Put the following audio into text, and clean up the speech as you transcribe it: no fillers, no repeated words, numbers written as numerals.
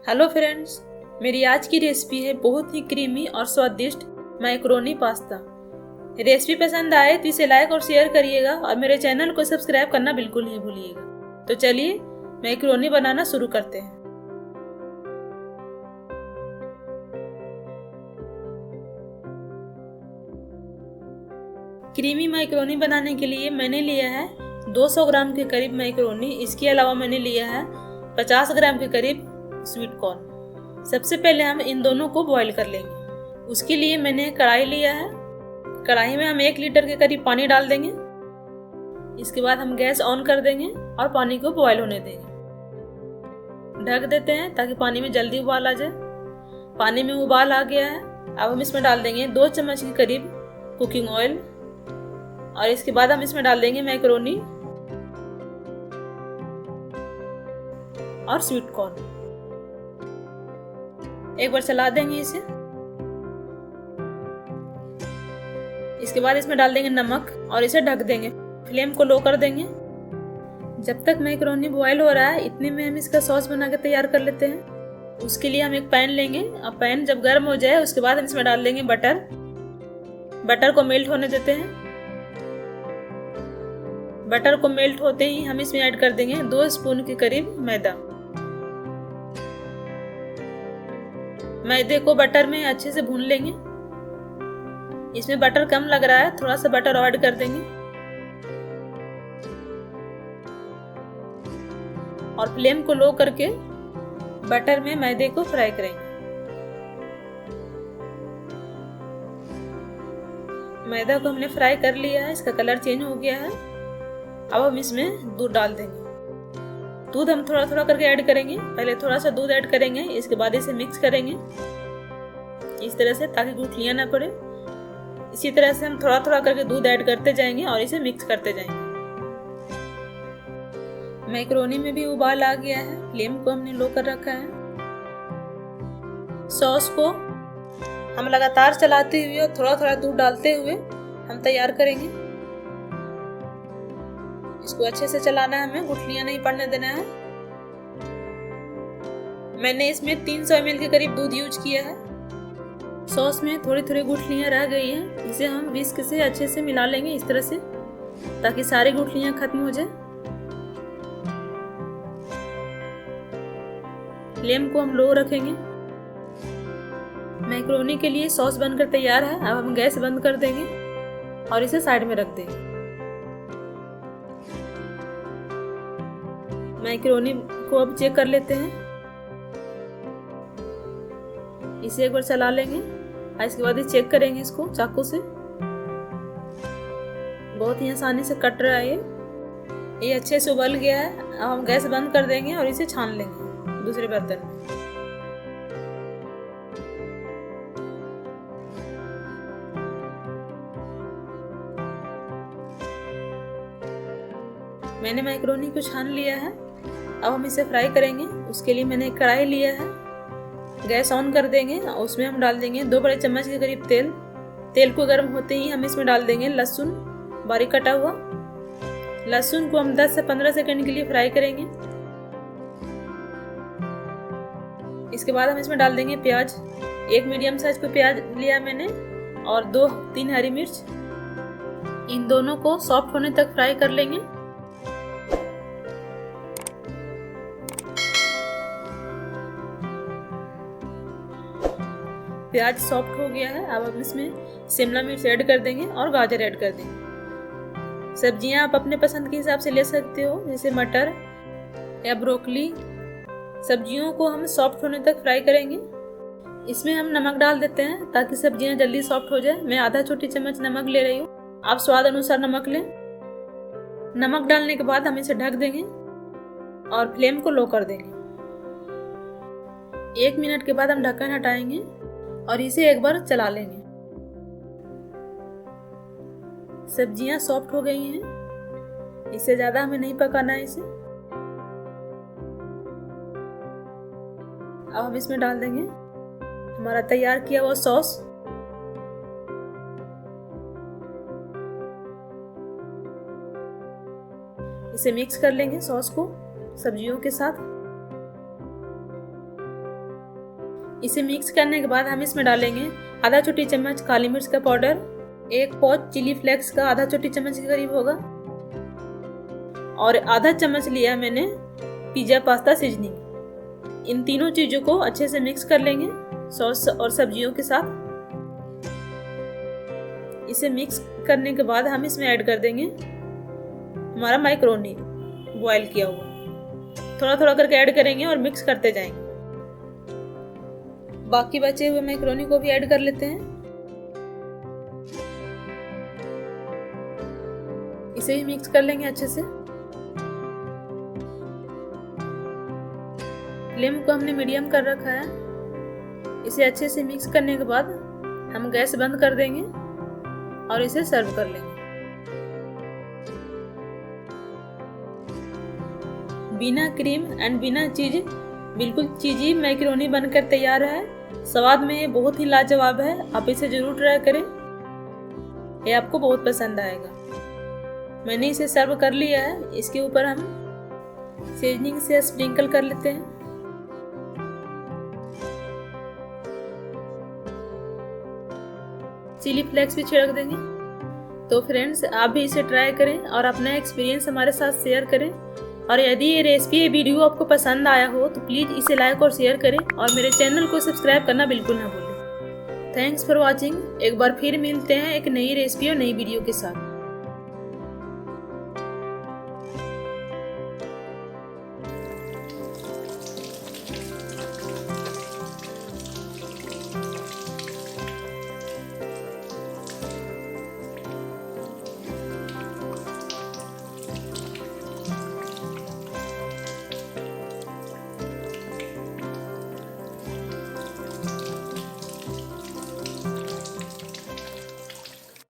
Hello friends, मेरी आज की रेसिपी है बहुत ही क्रीमी और स्वादिष्ट मैक्रोनी पास्ता। रेसिपी पसंद आए तो इसे लाइक और शेयर करिएगा और मेरे चैनल को सब्सक्राइब करना बिल्कुल नहीं भूलिएगा। तो चलिए मैक्रोनी बनाना शुरू करते हैं। क्रीमी मैक्रोनी बनाने के लिए मैंने लिया है 200 ग्राम के करीब मैक्रोनी। इसके अलावा मैंने लिया है 50 ग्राम के करीब स्वीट कॉर्न। सबसे पहले हम इन दोनों को बॉईल कर लेंगे। उसके लिए मैंने कढ़ाई लिया है। कढ़ाई में हम 1 लीटर के करीब पानी डाल देंगे। इसके बाद हम गैस ऑन कर देंगे और पानी को बॉईल होने देंगे। ढक देते हैं ताकि पानी में जल्दी उबाल आ जाए। पानी में उबाल आ गया है। अब हम इसमें डाल देंगे 2 चम्मच के करीब कुकिंग ऑयल और इसके बाद हम इसमें डाल देंगे मैक्रोनी और स्वीट कॉर्न। एक बार चला देंगे इसे। इसके बाद इसमें डाल देंगे नमक और इसे ढक देंगे। फ्लेम को लो कर देंगे। जब तक मैक्रोनी बॉयल हो रहा है इतने में हम इसका सॉस बना के तैयार कर लेते हैं। उसके लिए हम एक पैन लेंगे और पैन जब गर्म हो जाए उसके बाद हम इसमें डाल देंगे बटर। बटर को मेल्ट होने देते हैं। बटर को मेल्ट होते ही हम इसमें ऐड कर देंगे 2 स्पून के करीब मैदा। मैदे को बटर में अच्छे से भून लेंगे। इसमें बटर कम लग रहा है, थोड़ा सा बटर ऐड कर देंगे और फ्लेम को लो करके बटर में मैदे को फ्राई करेंगे। मैदा को हमने फ्राई कर लिया है, इसका कलर चेंज हो गया है। अब हम इसमें दूध डाल देंगे। दूध हम थोड़ा थोड़ा करके ऐड करेंगे। पहले थोड़ा सा दूध ऐड करेंगे, इसके बाद इसे मिक्स करेंगे इस तरह से ताकि गुठलियां ना पड़े। इसी तरह से हम थोड़ा थोड़ा करके दूध ऐड करते जाएंगे और इसे मिक्स करते जाएंगे। मैक्रोनी में भी उबाल आ गया है। फ्लेम को हमने लो कर रखा है। सॉस को हम लगातार चलाते हुए और थोड़ा थोड़ा दूध डालते हुए हम तैयार करेंगे। इसको अच्छे से चलाना है, हमें गुठलियां नहीं पड़ने देना है। मैंने इसमें 300 ml के करीब दूध यूज किया है। सॉस में थोड़ी थोड़ी गुठलियां रह गई हैं। इसे हम विस्क से अच्छे से मिला लेंगे इस तरह से ताकि सारी गुठलियां खत्म हो जाए। फ्लेम को हम लो रखेंगे। मैक्रोनी के लिए सॉस बनकर तैयार है। अब हम गैस बंद कर देंगे और इसे साइड में रख देंगे। मैक्रोनी को अब चेक कर लेते हैं। इसे एक बार चला लेंगे और इसके बाद चेक करेंगे इसको चाकू से। बहुत ही आसानी से कट रहा है ये अच्छे से उबल गया है। अब हम गैस बंद कर देंगे और इसे छान लेंगे दूसरे बर्तन में। मैंने मैक्रोनी को छान लिया है। अब हम इसे फ्राई करेंगे। उसके लिए मैंने एक कढ़ाई लिया है। गैस ऑन कर देंगे और उसमें हम डाल देंगे 2 बड़े चम्मच के करीब तेल। तेल को गर्म होते ही हम इसमें डाल देंगे लहसुन बारीक कटा हुआ। लहसुन को हम 10 से 15 सेकंड के लिए फ्राई करेंगे। इसके बाद हम इसमें डाल देंगे प्याज। 1 मीडियम साइज का प्याज लिया मैंने और 2-3 हरी मिर्च। इन दोनों को सॉफ्ट होने तक फ्राई कर लेंगे। प्याज सॉफ्ट हो गया है। अब हम इसमें शिमला मिर्च ऐड कर देंगे और गाजर ऐड कर देंगे। सब्जियां आप अपने पसंद के हिसाब से ले सकते हो, जैसे मटर या ब्रोकली। सब्जियों को हम सॉफ्ट होने तक फ्राई करेंगे। इसमें हम नमक डाल देते हैं ताकि सब्जियां जल्दी सॉफ्ट हो जाए। मैं आधा छोटी चम्मच नमक ले रही हूँ, आप स्वाद अनुसार नमक लें। नमक डालने के बाद हम इसे ढक देंगे और फ्लेम को लो कर देंगे। 1 मिनट के बाद हम ढक्कन हटाएंगे और इसे एक बार चला लेंगे। सब्जियां सॉफ्ट हो गई हैं। इससे ज्यादा हमें नहीं पकाना है इसे। अब हम इसमें डाल देंगे हमारा तैयार किया हुआ सॉस। इसे मिक्स कर लेंगे सॉस को सब्जियों के साथ। इसे मिक्स करने के बाद हम इसमें डालेंगे आधा छोटी चम्मच काली मिर्च का पाउडर, 1 पाउच चिली फ्लेक्स का आधा छोटी चम्मच के करीब होगा, और आधा चम्मच लिया मैंने पिज्जा पास्ता सीजनिंग। इन तीनों चीजों को अच्छे से मिक्स कर लेंगे सॉस और सब्जियों के साथ। इसे मिक्स करने के बाद हम इसमें ऐड कर देंगे हमारा मैकरोनी बॉयल किया हुआ। थोड़ा थोड़ा करके ऐड करेंगे और मिक्स करते जाएंगे। बाकी बचे हुए मैकरोनी को भी ऐड कर लेते हैं। इसे भी मिक्स कर लेंगे अच्छे से। फ्लेम को हमने मीडियम कर रखा है। इसे अच्छे से मिक्स करने के बाद हम गैस बंद कर देंगे और इसे सर्व कर लेंगे। बिना क्रीम एंड बिना चीज बिल्कुल चीजी मैकरोनी बनकर तैयार है। स्वाद में ये बहुत ही लाजवाब है। आप इसे जरूर ट्राई करें, ये आपको बहुत पसंद आएगा। मैंने इसे सर्व कर लिया है। इसके ऊपर हम सीजनिंग से स्प्रिंकल कर लेते हैं। चिली फ्लेक्स भी छिड़क देंगे। तो फ्रेंड्स, आप भी इसे ट्राई करें और अपना एक्सपीरियंस हमारे साथ शेयर करें। और यदि ये रेसिपी, ये वीडियो आपको पसंद आया हो तो प्लीज़ इसे लाइक और शेयर करें और मेरे चैनल को सब्सक्राइब करना बिल्कुल ना भूलें। Thanks for watching. एक बार फिर मिलते हैं एक नई रेसिपी और नई वीडियो के साथ।